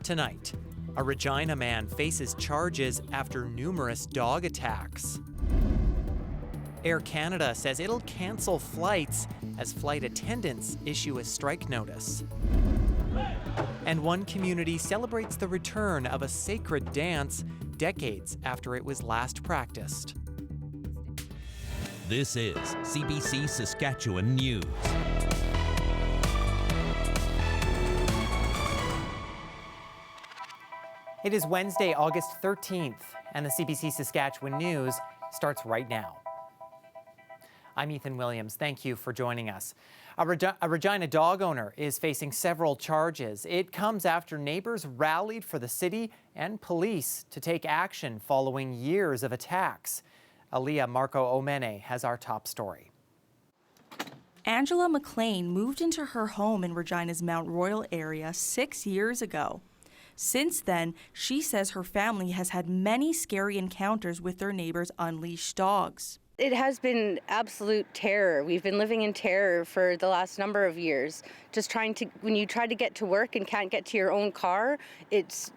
Tonight, a Regina man faces charges after numerous dog attacks. Air Canada says it'll cancel flights as flight attendants issue a strike notice. And one community celebrates the return of a sacred dance decades after it was last practiced. This is CBC Saskatchewan News. It is Wednesday, August 13th, and the CBC Saskatchewan News starts right now. I'm Ethan Williams. Thank you for joining us. A Regina dog owner is facing several charges. It comes after neighbors rallied for the city and police to take action following years of attacks. Aaliyah Marco Omene has our top story. Angela McLean moved into her home in Regina's Mount Royal area 6 years ago. Since then, she says her family has had many scary encounters with their neighbors' unleashed dogs. It has been absolute terror. We've been living in terror for the last number of years. Just when you try to get to work and can't get to your own car, it's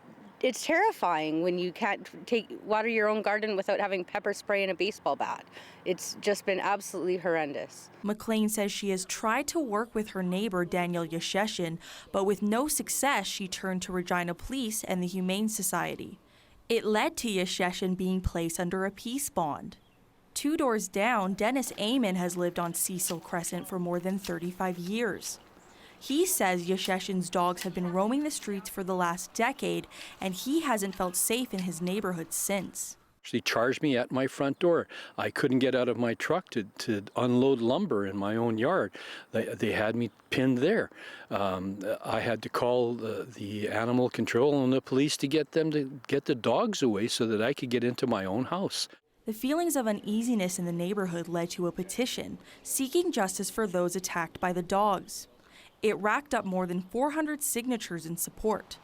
terrifying when you can't water your own garden without having pepper spray and a baseball bat. It's just been absolutely horrendous. McLean says she has tried to work with her neighbor, Daniel Yasheshin, but with no success, she turned to Regina Police and the Humane Society. It led to Yasheshin being placed under a peace bond. 2 doors down, Dennis Amon has lived on Cecil Crescent for more than 35 years. He says Yasheshin's dogs have been roaming the streets for the last decade, and he hasn't felt safe in his neighborhood since. She charged me at my front door. I couldn't get out of my truck to unload lumber in my own yard. They had me pinned there. I had to call the animal control and the police to get them to get the dogs away so that I could get into my own house. The feelings of uneasiness in the neighborhood led to a petition seeking justice for those attacked by the dogs. It racked up more than 400 signatures in support.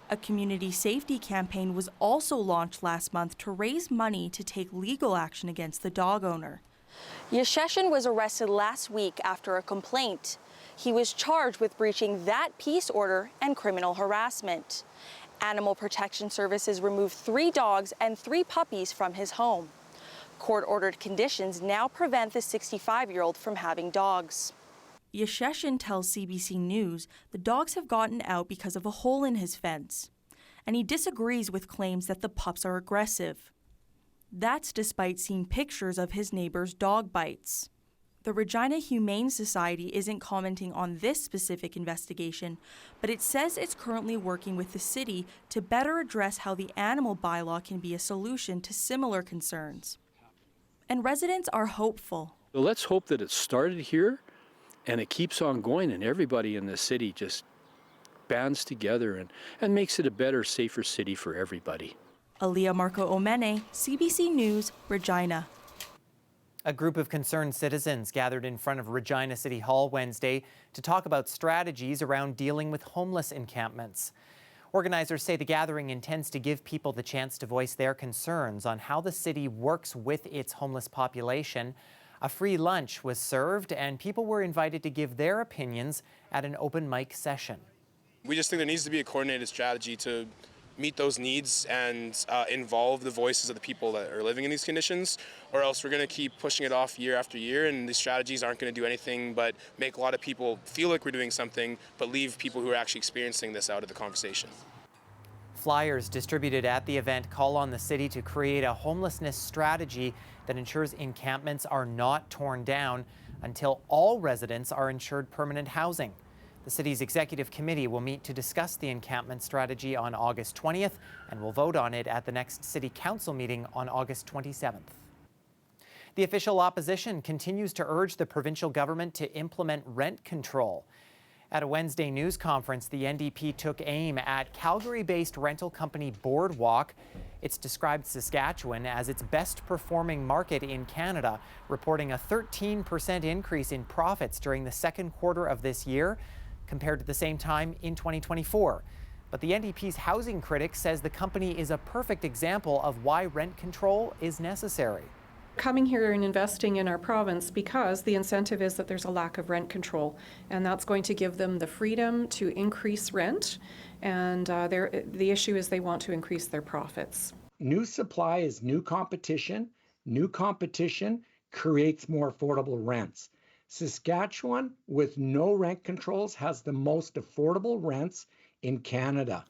A community safety campaign was also launched last month to raise money to take legal action against the dog owner. Yasheshin was arrested last week after a complaint. He was charged with breaching that peace order and criminal harassment. Animal Protection Services removed 3 dogs and 3 puppies from his home. Court-ordered conditions now prevent the 65-year-old from having dogs. Yasheshin tells CBC News the dogs have gotten out because of a hole in his fence, and he disagrees with claims that the pups are aggressive. That's despite seeing pictures of his neighbor's dog bites. The Regina Humane Society isn't commenting on this specific investigation, but it says it's currently working with the city to better address how the animal bylaw can be a solution to similar concerns. And residents are hopeful. So let's hope that it started here and it keeps on going and everybody in the city just bands together and makes it a better, safer city for everybody. Aaliyah Marco Omene, CBC News, Regina. A group of concerned citizens gathered in front of Regina City Hall Wednesday to talk about strategies around dealing with homeless encampments. Organizers say the gathering intends to give people the chance to voice their concerns on how the city works with its homeless population. A free lunch was served and people were invited to give their opinions at an open mic session. We just think there needs to be a coordinated strategy to meet those needs and involve the voices of the people that are living in these conditions, or else we're going to keep pushing it off year after year, and these strategies aren't going to do anything but make a lot of people feel like we're doing something, but leave people who are actually experiencing this out of the conversation. Flyers distributed at the event call on the city to create a homelessness strategy that ensures encampments are not torn down until all residents are ensured permanent housing. The city's executive committee will meet to discuss the encampment strategy on August 20th and will vote on it at the next city council meeting on August 27th. The official opposition continues to urge the provincial government to implement rent control. At a Wednesday news conference, the NDP took aim at Calgary-based rental company Boardwalk. It's described Saskatchewan as its best performing market in Canada, reporting a 13% increase in profits during the second quarter of this year compared to the same time in 2024. But the NDP's housing critic says the company is a perfect example of why rent control is necessary. coming here and investing in our province because the incentive is that there's a lack of rent control, and that's going to give them the freedom to increase rent, and the issue is they want to increase their profits. New supply is new competition. New competition creates more affordable rents. Saskatchewan, with no rent controls, has the most affordable rents in Canada.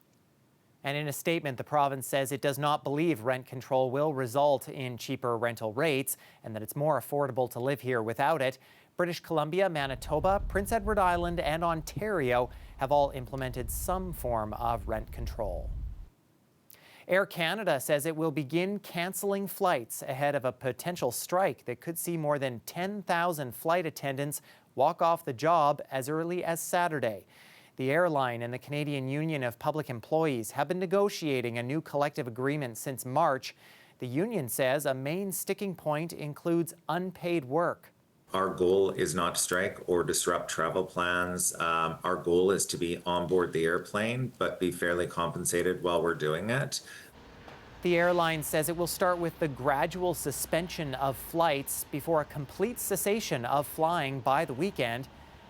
And in a statement, the province says it does not believe rent control will result in cheaper rental rates and that it's more affordable to live here without it. British Columbia, Manitoba, Prince Edward Island, and Ontario have all implemented some form of rent control. Air Canada says it will begin cancelling flights ahead of a potential strike that could see more than 10,000 flight attendants walk off the job as early as Saturday. The airline and the Canadian Union of Public Employees have been negotiating a new collective agreement since March. The union says a main sticking point includes unpaid work. Our goal is not to strike or disrupt travel plans. Our goal is to be on board the airplane, but be fairly compensated while we're doing it. The airline says it will start with the gradual suspension of flights before a complete cessation of flying by the weekend.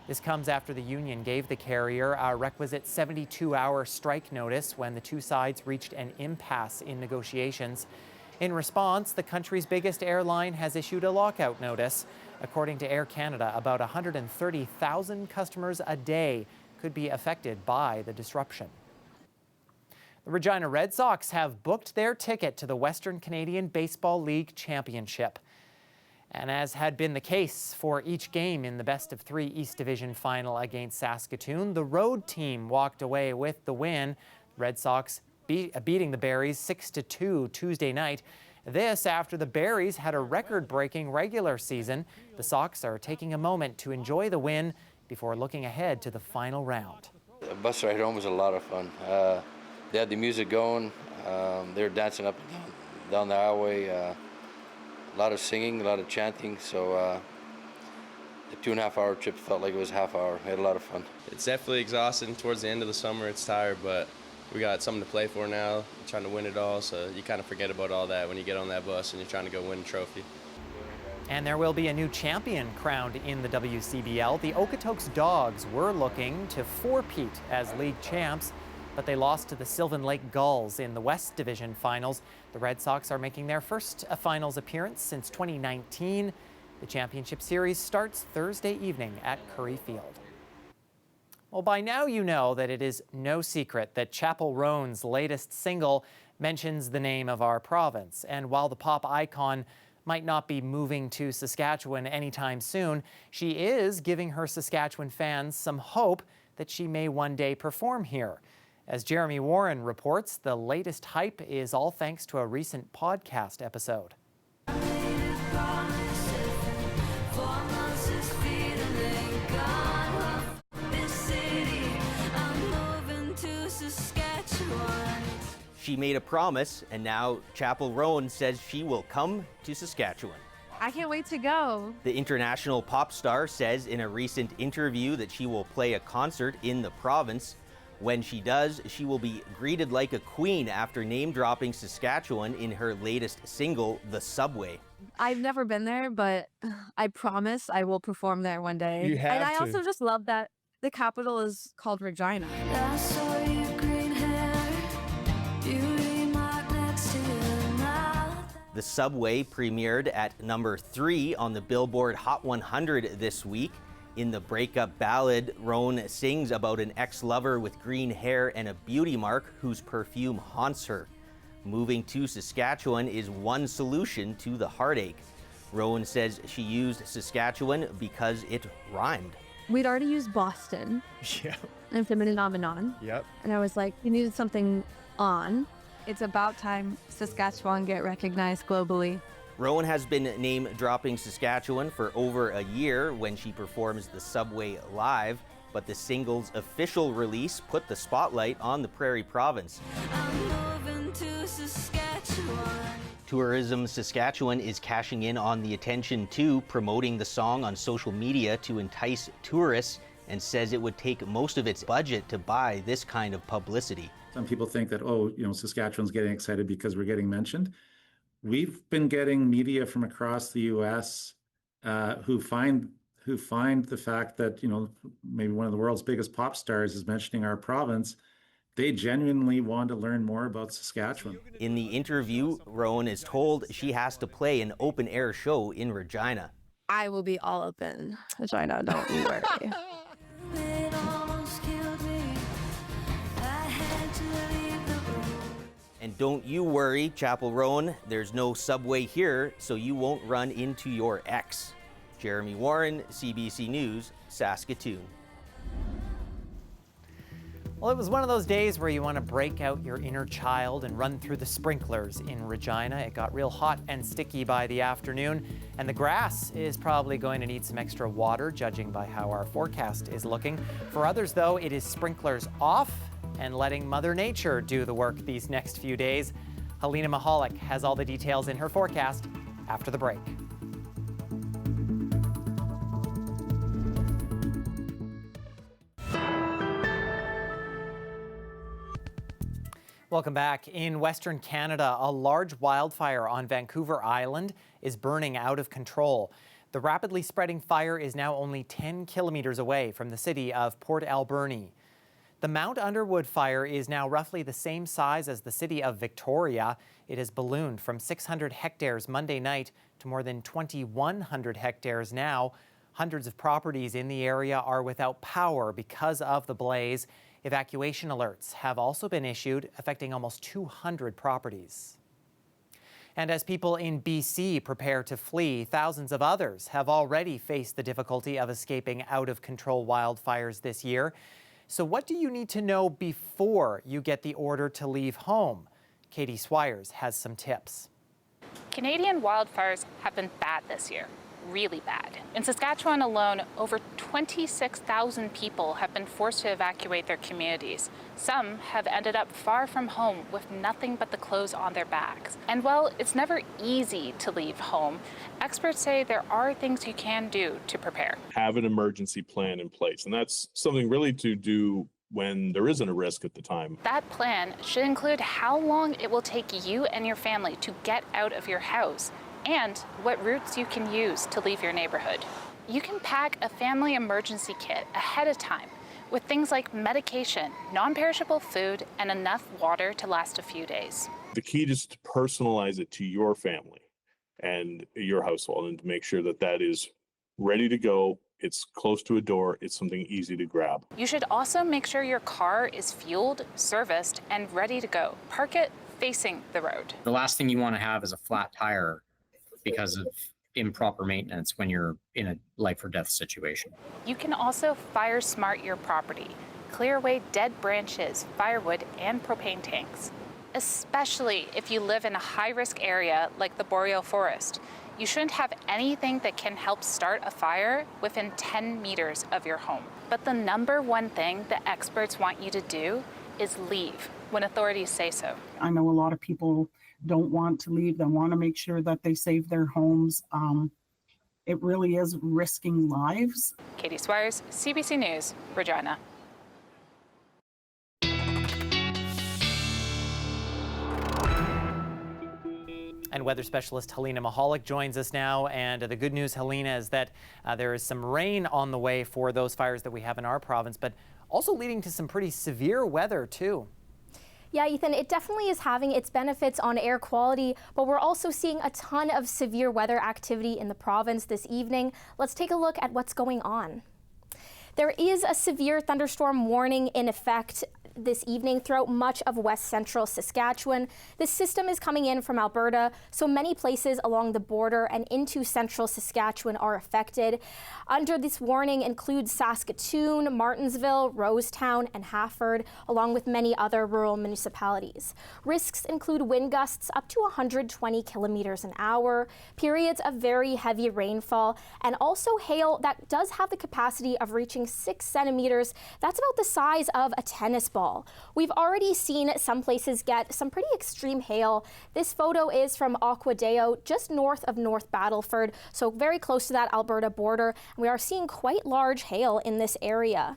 This comes after the union gave the carrier a requisite 72-hour strike notice when the two sides reached an impasse in negotiations. In response, the country's biggest airline has issued a lockout notice. According to Air Canada, about 130,000 customers a day could be affected by the disruption. The Regina Red Sox have booked their ticket to the Western Canadian Baseball League Championship. And as had been the case for each game in the best-of-3 East Division final against Saskatoon, the road team walked away with the win. Red Sox beating the Berries 6-2 Tuesday night. This after the Berries had a record-breaking regular season. The Sox are taking a moment to enjoy the win before looking ahead to the final round. The bus ride home was a lot of fun. They had the music going. They were dancing up and down the highway. A lot of singing, a lot of chanting. So the 2.5-hour trip felt like it was half hour. We had a lot of fun. It's definitely exhausting towards the end of the summer. It's tired, but we got something to play for now. We're trying to win it all, so you kind of forget about all that when you get on that bus and you're trying to go win a trophy. And there will be a new champion crowned in the WCBL. The Okotoks Dogs were looking to four-peat as league champs, but they lost to the Sylvan Lake Gulls in the West Division finals. The Red Sox are making their first finals appearance since 2019. The championship series starts Thursday evening at Curry Field. Well, by now you know that it is no secret that Chappell Roan's latest single mentions the name of our province. And while the pop icon might not be moving to Saskatchewan anytime soon, she is giving her Saskatchewan fans some hope that she may one day perform here. As Jeremy Warren reports, the latest hype is all thanks to a recent podcast episode. She made a promise, and now Chappell Roan says she will come to Saskatchewan. I can't wait to go. The international pop star says in a recent interview that she will play a concert in the province. When she does, she will be greeted like a queen after name-dropping Saskatchewan in her latest single, The Subway. I've never been there, but I promise I will perform there one day. You have and I to. also just love that the capital is called Regina. The Subway premiered at number 3 on the Billboard Hot 100 this week. In the breakup ballad, Roan sings about an ex-lover with green hair and a beauty mark whose perfume haunts her. Moving to Saskatchewan is one solution to the heartache. Roan says she used Saskatchewan because it rhymed. We'd already used Boston. Yeah. And phenomenon. Yep. And I was like, you needed something on. It's about time Saskatchewan get recognized globally. Roan has been name-dropping Saskatchewan for over a year when she performs The Subway live, but the single's official release put the spotlight on the Prairie Province. Tourism Saskatchewan is cashing in on the attention too, promoting the song on social media to entice tourists, and says it would take most of its budget to buy this kind of publicity. Some people think that, oh, Saskatchewan's getting excited because we're getting mentioned. we've been getting media from across the U.S. Who find the fact that, you know, maybe one of the world's biggest pop stars is mentioning our province. They genuinely want to learn more about Saskatchewan. In the interview, Rowan is told she has to play an open-air show in Regina. I will be all up in Regina, don't you worry. And don't you worry, Chapel Rowan, there's no subway here, so you won't run into your ex. Jeremy Warren, CBC News, Saskatoon. Well, it was one of those days where you want to break out your inner child and run through the sprinklers in Regina. It got real hot and sticky by the afternoon, and the grass is probably going to need some extra water, judging by how our forecast is looking. For others, though, it is sprinklers off and letting Mother Nature do the work these next few days. Helena Mahalik has all the details in her forecast after the break. Welcome back. In Western Canada, a large wildfire on Vancouver Island is burning out of control. The rapidly spreading fire is now only 10 kilometers away from the city of Port Alberni. The Mount Underwood fire is now roughly the same size as the city of Victoria. It has ballooned from 600 hectares Monday night to more than 2,100 hectares now. Hundreds of properties in the area are without power because of the blaze. Evacuation alerts have also been issued, affecting almost 200 properties. And as people in BC prepare to flee, thousands of others have already faced the difficulty of escaping out-of-control wildfires this year. So what do you need to know before you get the order to leave home? Katie Swires has some tips. Canadian wildfires have been bad this year. Really bad. In Saskatchewan alone, over 26,000 people have been forced to evacuate their communities. Some have ended up far from home with nothing but the clothes on their backs. And while it's never easy to leave home, experts say there are things you can do to prepare. Have an emergency plan in place, and that's something really to do when there isn't a risk at the time. That plan should include how long it will take you and your family to get out of your house, and what routes you can use to leave your neighborhood. You can pack a family emergency kit ahead of time with things like medication, non-perishable food, and enough water to last a few days. The key is to personalize it to your family and your household, and to make sure that that is ready to go, it's close to a door, it's something easy to grab. You should also make sure your car is fueled, serviced, and ready to go. Park it facing the road. The last thing you want to have is a flat tire because of improper maintenance when you're in a life or death situation. You can also fire smart your property. Clear away dead branches, firewood, and propane tanks. Especially if you live in a high-risk area like the boreal forest. You shouldn't have anything that can help start a fire within 10 meters of your home. But the number one thing that experts want you to do is leave when authorities say so. I know a lot of people don't want to leave. They want to make sure that they save their homes. It really is risking lives. Katie Swires, CBC News, Regina. And weather specialist Helena Mahalik joins us now. And the good news, Helena, is that there is some rain on the way for those fires that we have in our province, but also leading to some pretty severe weather too. Yeah, Ethan, it definitely is having its benefits on air quality, but we're also seeing a ton of severe weather activity in the province this evening. Let's take a look at what's going on. There is a severe thunderstorm warning in effect this evening throughout much of west central Saskatchewan. This system is coming in from Alberta, so many places along the border and into central Saskatchewan are affected. Under this warning includes Saskatoon, Martensville, Rosetown, and Hafford, along with many other rural municipalities. Risks include wind gusts up to 120 kilometers an hour, periods of very heavy rainfall, and also hail that does have the capacity of reaching 6 centimeters. That's about the size of a tennis ball. We've already seen some places get some pretty extreme hail. This photo is from Aquadeo, just north of North Battleford, so very close to that Alberta border. We are seeing quite large hail in this area.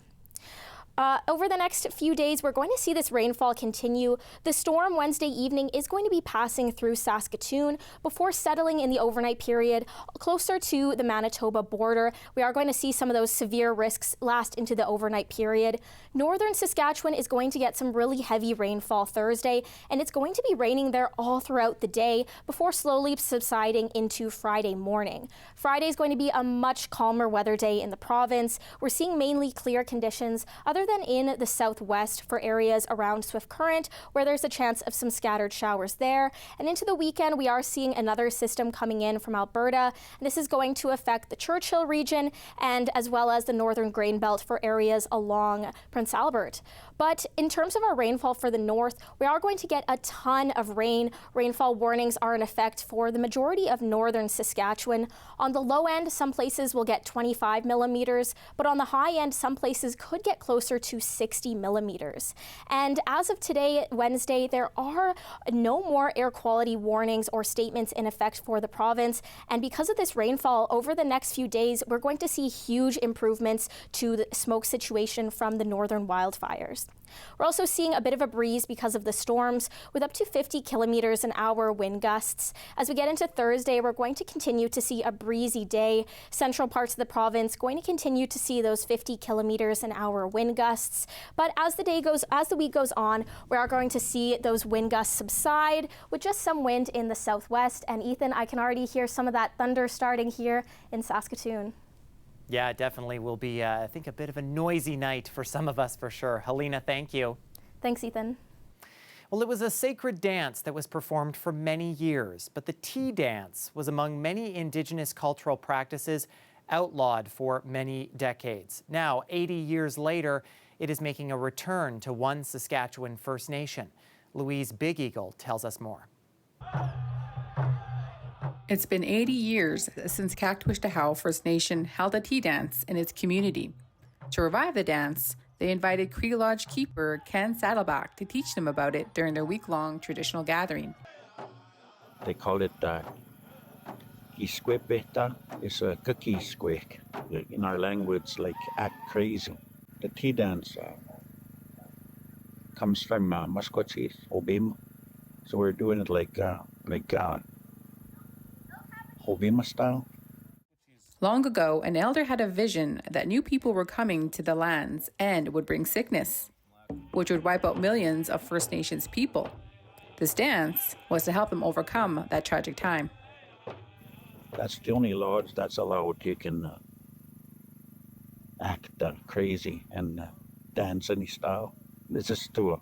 Over the next few days, we're going to see this rainfall continue. The storm Wednesday evening is going to be passing through Saskatoon before settling in the overnight period closer to the Manitoba border. We are going to see some of those severe risks last into the overnight period. Northern Saskatchewan is going to get some really heavy rainfall Thursday, and it's going to be raining there all throughout the day before slowly subsiding into Friday morning. Friday is going to be a much calmer weather day in the province. We're seeing mainly clear conditions, other than in the southwest for areas around Swift Current, where there's a chance of some scattered showers there. And into the weekend, we are seeing another system coming in from Alberta. And this is going to affect the Churchill region and as well as the northern grain belt for areas along Prince Albert. But in terms of our rainfall for the north, we are going to get a ton of rain. Rainfall warnings are in effect for the majority of northern Saskatchewan. On the low end, some places will get 25 millimeters, but on the high end, some places could get closer to 60 millimeters. And as of today, Wednesday, there are no more air quality warnings or statements in effect for the province. And because of this rainfall, over the next few days, we're going to see huge improvements to the smoke situation from the northern wildfires. We're also seeing a bit of a breeze because of the storms, with up to 50 kilometers an hour wind gusts. As we get into Thursday, we're going to continue to see a breezy day. Central parts of the province going to continue to see those 50 kilometers an hour wind gusts. But as the week goes on, we are going to see those wind gusts subside with just some wind in the southwest. And Ethan, I can already hear some of that thunder starting here in Saskatoon. Yeah, it definitely will be, I think, a bit of a noisy night for some of us for sure. Helena, thank you. Thanks, Ethan. Well, it was a sacred dance that was performed for many years, but the tea dance was among many Indigenous cultural practices outlawed for many decades. Now, 80 years later, it is making a return to one Saskatchewan First Nation. Louise Big Eagle tells us more. It's been 80 years since Kaktuishtahow First Nation held a tea dance in its community. To revive the dance, they invited Cree Lodge keeper Ken Saddleback to teach them about it during their week-long traditional gathering. They call it Iskwepeta. It's a cookie squeak. In our language, like act crazy. The tea dance comes from Musqueam, Obima. So we're doing it like Obima style. Long ago, an elder had a vision that new people were coming to the lands and would bring sickness, which would wipe out millions of First Nations people. This dance was to help them overcome that tragic time. That's the only lodge that's allowed. You can act crazy and dance any style. It's just to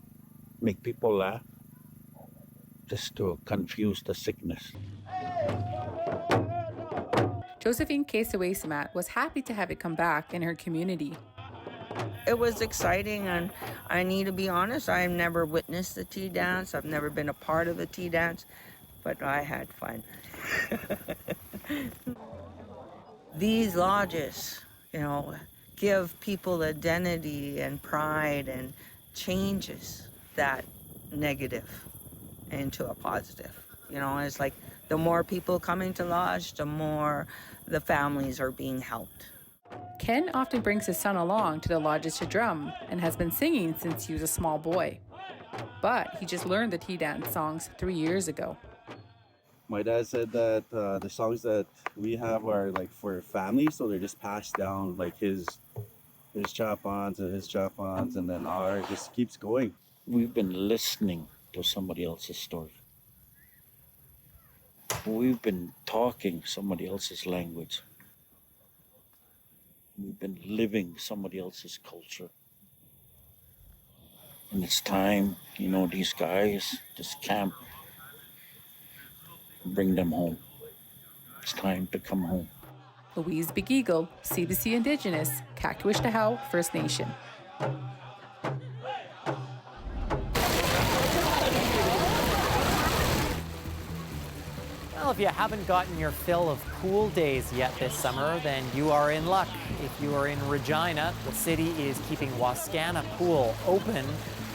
make people laugh, just to confuse the sickness. Josephine Kesawasamat was happy to have it come back in her community. It was exciting, and I need to be honest, I've never witnessed the tea dance. I've never been a part of the tea dance, but I had fun. These lodges, give people identity and pride and changes that negative into a positive. It's like the more people coming to lodge, the more the families are being helped. Ken often brings his son along to the lodges to drum and has been singing since he was a small boy. But he just learned the tea dance songs 3 years ago. My dad said that the songs that we have are like for family, so they're just passed down, like his chop-ons and his chop-ons, and then ours just keeps going. We've been listening to somebody else's story. We've been talking somebody else's language. We've been living somebody else's culture. And it's time, these guys, this camp, bring them home. It's time to come home. Louise Big Eagle, CBC Indigenous, Kaktuishtahow First Nation. Well, if you haven't gotten your fill of pool days yet this summer, then you are in luck. If you are in Regina, the city is keeping Wascana Pool open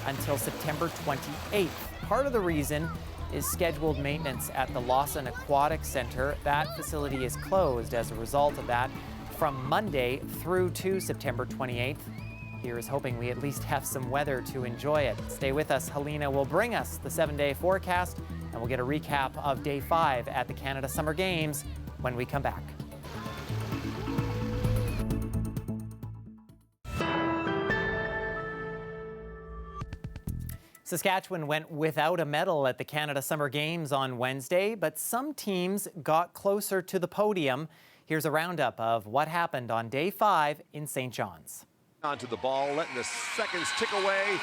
until September 28th. Part of the reason is scheduled maintenance at the Lawson Aquatic Center. That facility is closed as a result of that from Monday through to September 28th. here is hoping we at least have some weather to enjoy it. Stay with us. Helena will bring us the 7-day forecast, and we'll get a recap of Day 5 at the Canada Summer Games when we come back. Saskatchewan went without a medal at the Canada Summer Games on Wednesday, but some teams got closer to the podium. Here's a roundup of what happened on Day 5 in St. John's. Onto the ball, letting the seconds tick away,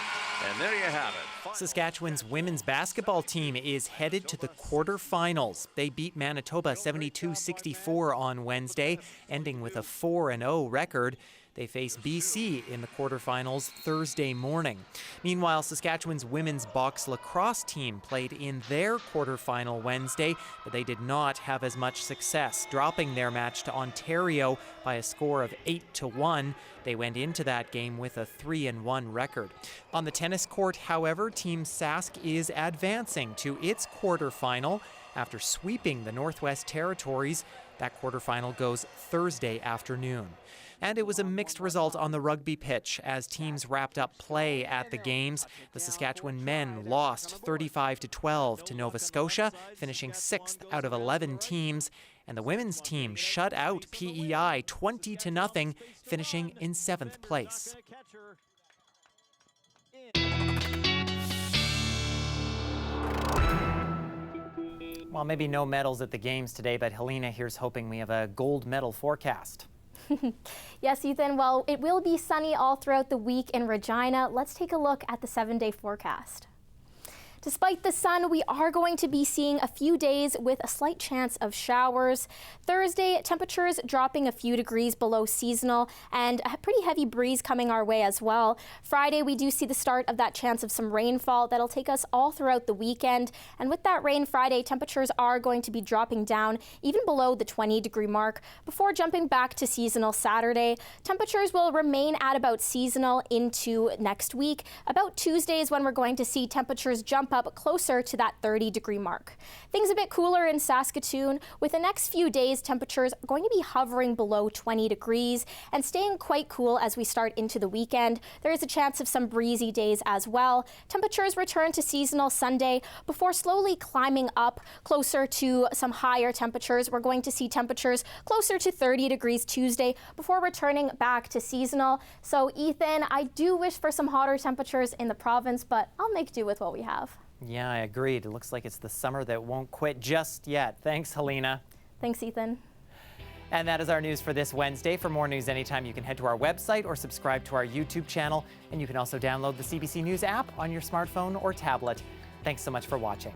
and there you have it. Saskatchewan's women's basketball team is headed to the quarterfinals. They beat Manitoba 72-64 on Wednesday, ending with a 4-0 record. They face BC in the quarterfinals Thursday morning. Meanwhile, Saskatchewan's women's box lacrosse team played in their quarterfinal Wednesday, but they did not have as much success, dropping their match to Ontario by a score of 8-1. They went into that game with a 3-1 record. On the tennis court, however, Team Sask is advancing to its quarterfinal after sweeping the Northwest Territories. That quarterfinal goes Thursday afternoon. And it was a mixed result on the rugby pitch as teams wrapped up play at the games. The Saskatchewan men lost 35-12 to Nova Scotia, finishing 6th out of 11 teams. And the women's team shut out PEI 20-0, finishing in 7th place. Well, maybe no medals at the games today, but Helena here's hoping we have a gold medal forecast. Yes, Ethan. Well, it will be sunny all throughout the week in Regina. Let's take a look at the 7-day forecast. Despite the sun, we are going to be seeing a few days with a slight chance of showers. Thursday, temperatures dropping a few degrees below seasonal and a pretty heavy breeze coming our way as well. Friday, we do see the start of that chance of some rainfall that'll take us all throughout the weekend. And with that rain Friday, temperatures are going to be dropping down even below the 20-degree mark before jumping back to seasonal Saturday. Temperatures will remain at about seasonal into next week. About Tuesday is when we're going to see temperatures jump up closer to that 30-degree mark. Things a bit cooler in Saskatoon. With the next few days, temperatures are going to be hovering below 20 degrees and staying quite cool as we start into the weekend. There is a chance of some breezy days as well. Temperatures return to seasonal Sunday before slowly climbing up closer to some higher temperatures. We're going to see temperatures closer to 30 degrees Tuesday before returning back to seasonal. So Ethan, I do wish for some hotter temperatures in the province, but I'll make do with what we have. Yeah, I agreed. It looks like it's the summer that won't quit just yet. Thanks, Helena. Thanks, Ethan. And that is our news for this Wednesday. For more news anytime, you can head to our website or subscribe to our YouTube channel. And you can also download the CBC News app on your smartphone or tablet. Thanks so much for watching.